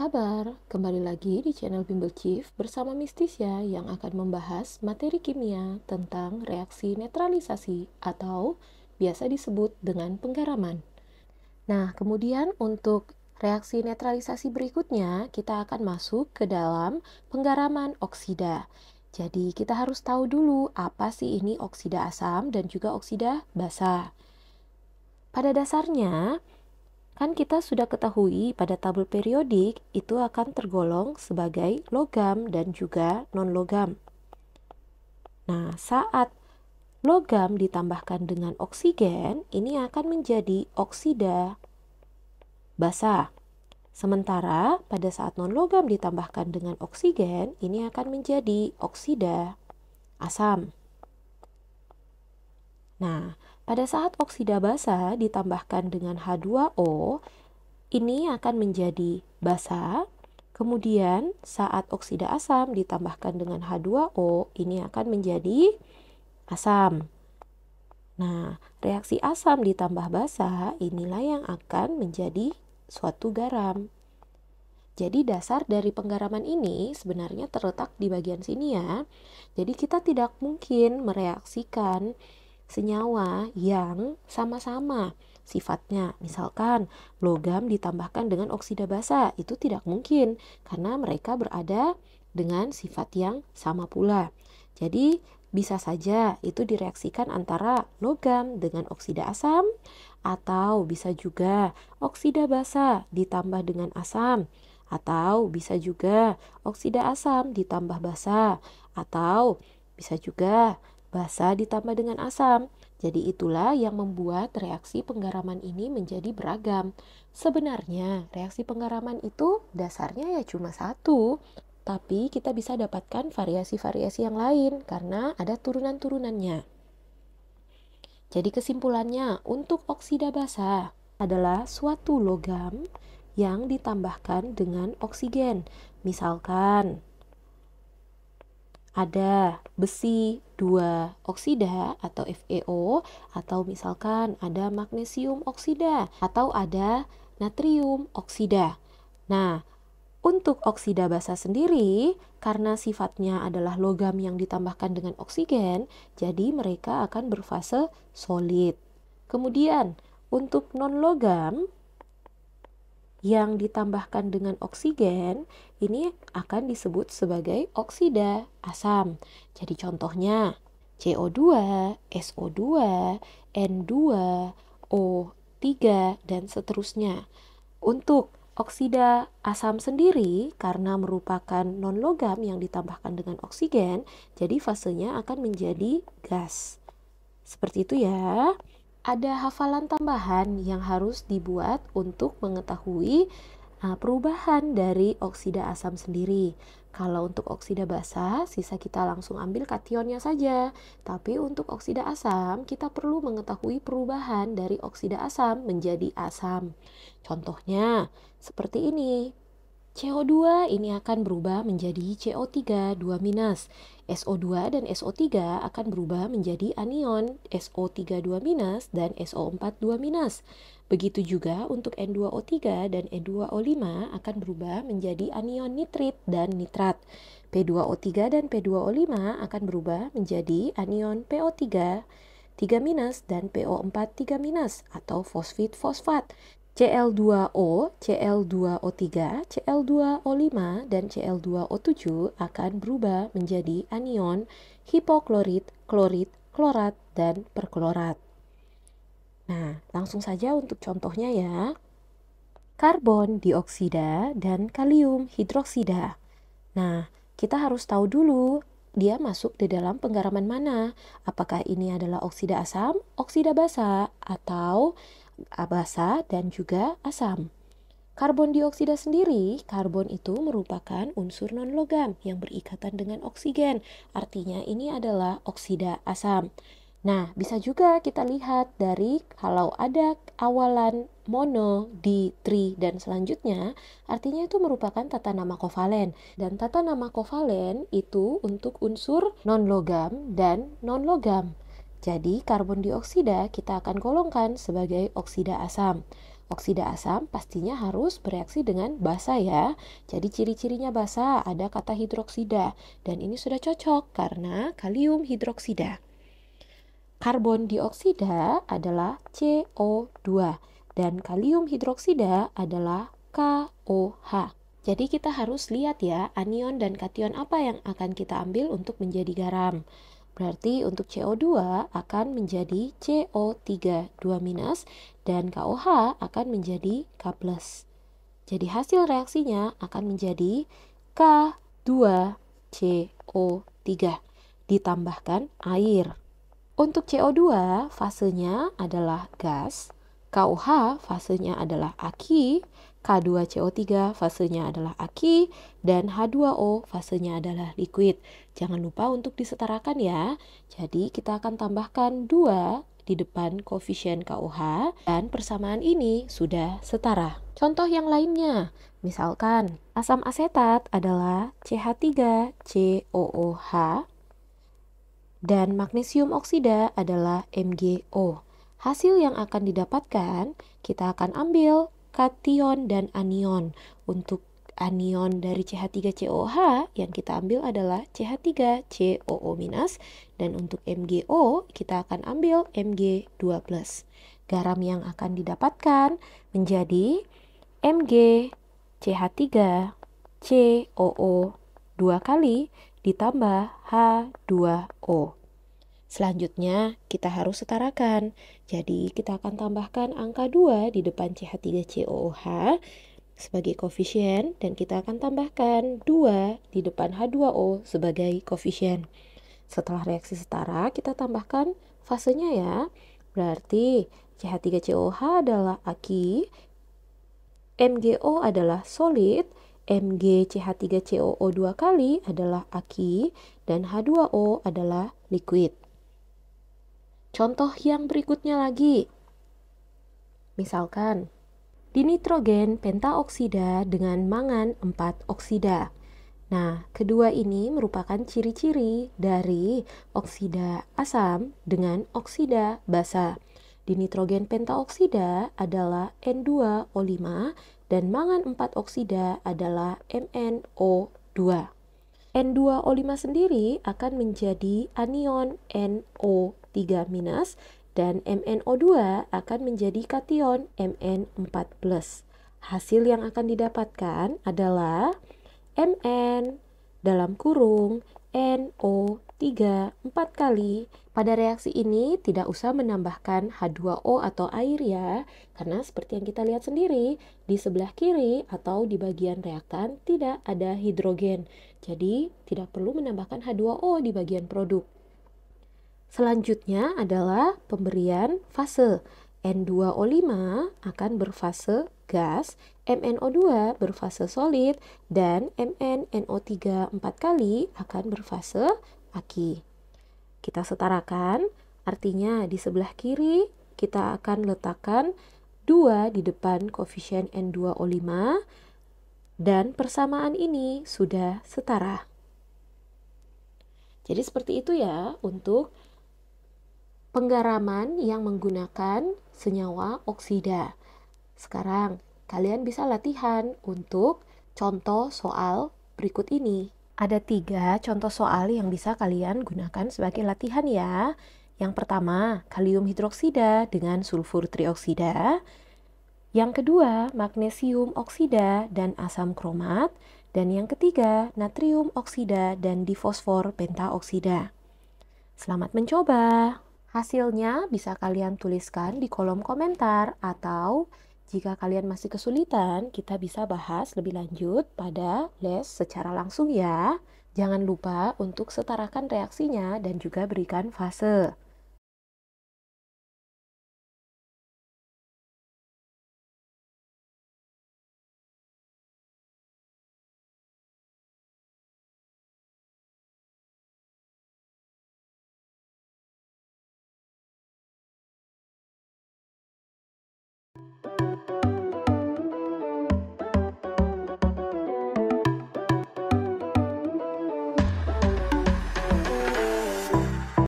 kabar? Kembali lagi di channel Bimbel Chief bersama Mistisya yang akan membahas materi kimia tentang reaksi netralisasi atau biasa disebut dengan penggaraman. Nah, kemudian untuk reaksi netralisasi berikutnya, kita akan masuk ke dalam penggaraman oksida. Jadi, kita harus tahu dulu apa sih ini oksida asam dan juga oksida basa. Pada dasarnya, kan kita sudah ketahui pada tabel periodik itu akan tergolong sebagai logam dan juga non-logam. Nah, saat logam ditambahkan dengan oksigen, ini akan menjadi oksida basa. Sementara pada saat non-logam ditambahkan dengan oksigen, ini akan menjadi oksida asam. Nah, pada saat oksida basa ditambahkan dengan H2O, ini akan menjadi basa. Kemudian saat oksida asam ditambahkan dengan H2O, ini akan menjadi asam. Nah, reaksi asam ditambah basa inilah yang akan menjadi suatu garam. Jadi dasar dari penggaraman ini sebenarnya terletak di bagian sini ya. Jadi kita tidak mungkin mereaksikan senyawa yang sama-sama sifatnya. Misalkan logam ditambahkan dengan oksida basa, itu tidak mungkin karena mereka berada dengan sifat yang sama pula. Jadi bisa saja itu direaksikan antara logam dengan oksida asam, atau bisa juga oksida basa ditambah dengan asam, atau bisa juga oksida asam ditambah basa, atau bisa juga basa ditambah dengan asam. Jadi itulah yang membuat reaksi penggaraman ini menjadi beragam. Sebenarnya reaksi penggaraman itu dasarnya ya cuma satu, tapi kita bisa dapatkan variasi-variasi yang lain karena ada turunan-turunannya. Jadi kesimpulannya, untuk oksida basa adalah suatu logam yang ditambahkan dengan oksigen. Misalkan ada besi 2 oksida atau FeO, atau misalkan ada magnesium oksida atau ada natrium oksida. Nah, untuk oksida basa sendiri, karena sifatnya adalah logam yang ditambahkan dengan oksigen, jadi mereka akan berfase solid. Kemudian, untuk non-logam yang ditambahkan dengan oksigen, ini akan disebut sebagai oksida asam. Jadi contohnya CO2, SO2, N2, O3, dan seterusnya. Untuk oksida asam sendiri, karena merupakan non-logam yang ditambahkan dengan oksigen, jadi fasenya akan menjadi gas. Seperti itu ya. Ada hafalan tambahan yang harus dibuat untuk mengetahui perubahan dari oksida asam sendiri. Kalau untuk oksida basa, sisa kita langsung ambil kationnya saja. Tapi untuk oksida asam, kita perlu mengetahui perubahan dari oksida asam menjadi asam. Contohnya seperti ini. CO2 ini akan berubah menjadi CO3 2-. SO2 dan SO3 akan berubah menjadi anion SO3 2- dan SO4 2-. Begitu juga untuk N2O3 dan N2O5 akan berubah menjadi anion nitrit dan nitrat. P2O3 dan P2O5 akan berubah menjadi anion PO3 3- dan PO4 3- atau fosfit-fosfat. Cl2O, Cl2O3, Cl2O5, dan Cl2O7 akan berubah menjadi anion hipoklorit, klorit, klorat, dan perklorat. Nah, langsung saja untuk contohnya ya. Karbon dioksida dan kalium hidroksida. Nah, kita harus tahu dulu dia masuk di dalam penggaraman mana. Apakah ini adalah oksida asam, oksida basa, atau basa dan juga asam. Karbon dioksida sendiri, karbon itu merupakan unsur non-logam yang berikatan dengan oksigen. Artinya ini adalah oksida asam. Nah, bisa juga kita lihat dari kalau ada awalan mono, di, tri, dan selanjutnya, artinya itu merupakan tata nama kovalen. Dan tata nama kovalen itu untuk unsur non-logam dan non-logam. Jadi karbon dioksida kita akan golongkan sebagai oksida asam. Oksida asam pastinya harus bereaksi dengan basa ya. Jadi ciri-cirinya basa, ada kata hidroksida. Dan ini sudah cocok karena kalium hidroksida. Karbon dioksida adalah CO2 dan kalium hidroksida adalah KOH. Jadi kita harus lihat ya, anion dan kation apa yang akan kita ambil untuk menjadi garam. Berarti untuk CO2 akan menjadi CO3 2- dan KOH akan menjadi K+. Jadi hasil reaksinya akan menjadi K2CO3 ditambahkan air. Untuk CO2 fasenya adalah gas, KOH fasenya adalah aki, K2CO3 fasenya adalah aki, dan H2O fasenya adalah liquid. Jangan lupa untuk disetarakan ya. Jadi kita akan tambahkan 2 di depan koefisien KOH dan persamaan ini sudah setara. Contoh yang lainnya, misalkan asam asetat adalah CH3COOH dan magnesium oksida adalah MgO. Hasil yang akan didapatkan, kita akan ambil kation dan anion. Untuk anion dari CH3COOH yang kita ambil adalah CH3COO- dan untuk MgO kita akan ambil Mg2+. Garam yang akan didapatkan menjadi MgCH3COO 2 kali ditambah H2O. Selanjutnya, kita harus setarakan. Jadi, kita akan tambahkan angka 2 di depan CH3COOH sebagai koefisien, dan kita akan tambahkan 2 di depan H2O sebagai koefisien. Setelah reaksi setara, kita tambahkan fasenya ya. Berarti CH3COOH adalah aki, MgO adalah solid, MgCH3COO 2 kali adalah aki, dan H2O adalah liquid. Contoh yang berikutnya lagi. Misalkan, dinitrogen pentaoksida dengan mangan 4 oksida. Nah, kedua ini merupakan ciri-ciri dari oksida asam dengan oksida basa. Dinitrogen pentaoksida adalah N2O5 dan mangan 4 oksida adalah MnO2. N2O5 sendiri akan menjadi anion NO3- dan MnO2 akan menjadi kation Mn4+. Hasil yang akan didapatkan adalah Mn dalam kurung NO3 4 kali. Pada reaksi ini tidak usah menambahkan H2O atau air ya, karena seperti yang kita lihat sendiri, di sebelah kiri atau di bagian reaktan tidak ada hidrogen. Jadi tidak perlu menambahkan H2O di bagian produk. Selanjutnya adalah pemberian fase. N2O5 akan berfase gas, MnO2 berfase solid, dan MnNO3 4 kali akan berfase aki. Kita setarakan, artinya di sebelah kiri kita akan letakkan 2 di depan koefisien N2O5, dan persamaan ini sudah setara. Jadi seperti itu ya untuk penggaraman yang menggunakan senyawa oksida. Sekarang, kalian bisa latihan untuk contoh soal berikut ini. Ada 3 contoh soal yang bisa kalian gunakan sebagai latihan ya. Yang pertama, kalium hidroksida dengan sulfur trioksida. Yang kedua, magnesium oksida dan asam kromat. Dan yang ketiga, natrium oksida dan difosfor pentaoksida. Selamat mencoba! Hasilnya bisa kalian tuliskan di kolom komentar, atau jika kalian masih kesulitan, kita bisa bahas lebih lanjut pada les secara langsung ya. Jangan lupa untuk setarakan reaksinya dan juga berikan fase.